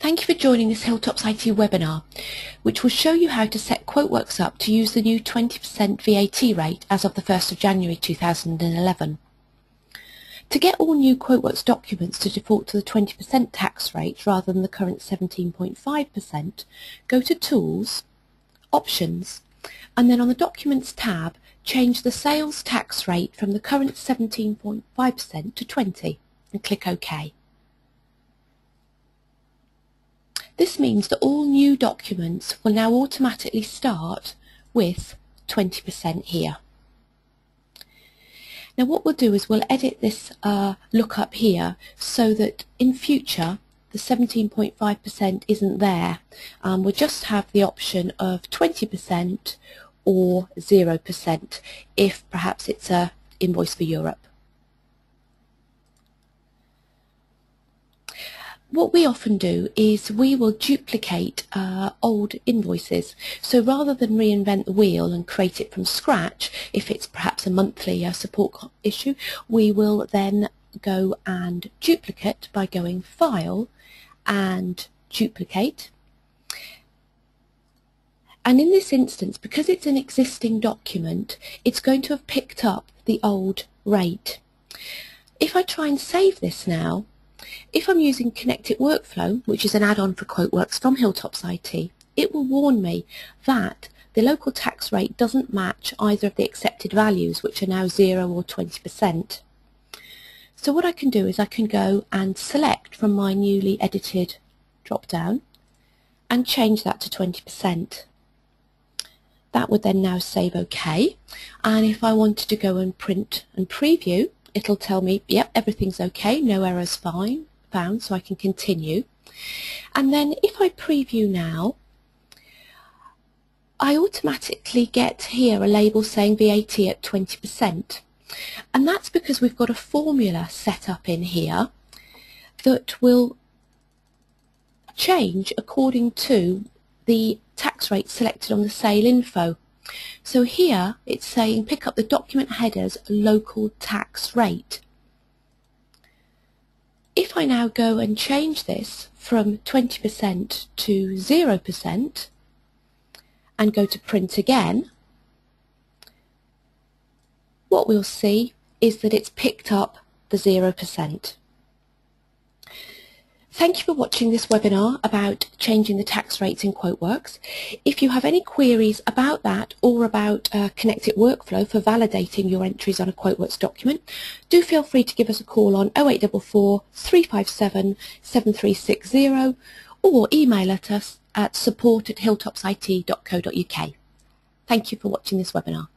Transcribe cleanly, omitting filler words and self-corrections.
Thank you for joining this Hilltops IT webinar, which will show you how to set QuoteWerks up to use the new 20% VAT rate as of the 1st of January 2011. To get all new QuoteWerks documents to default to the 20% tax rate rather than the current 17.5%, go to Tools, Options, and then on the Documents tab, change the sales tax rate from the current 17.5% to 20% and click OK. This means that all new documents will now automatically start with 20% here. Now what we'll do is we'll edit this lookup here so that in future the 17.5% isn't there. We'll just have the option of 20% or 0% if perhaps it's a invoice for Europe. What we often do is we will duplicate old invoices. So rather than reinvent the wheel and create it from scratch, if it's perhaps a monthly support issue, we will then go and duplicate by going File and Duplicate. And in this instance, because it's an existing document, it's going to have picked up the old rate. If I try and save this now, if I'm using Connected Workflow, which is an add-on for QuoteWerks from Hilltops IT, it will warn me that the local tax rate doesn't match either of the accepted values, which are now 0 or 20%. So what I can do is I can go and select from my newly edited drop-down and change that to 20%. That would then now save OK, and if I wanted to go and print and preview, it'll tell me, yep, everything's okay, no errors found, so I can continue. And then if I preview now, I automatically get here a label saying VAT at 20%. And that's because we've got a formula set up in here that will change according to the tax rate selected on the sale info. So here it's saying pick up the document header's local tax rate. If I now go and change this from 20% to 0% and go to print again, what we'll see is that it's picked up the 0%. Thank you for watching this webinar about changing the tax rates in QuoteWerks. If you have any queries about that or about Connected Workflow for validating your entries on a QuoteWerks document, do feel free to give us a call on 0844 357 7360 or email at us at support@hilltopsit.co.uk. Thank you for watching this webinar.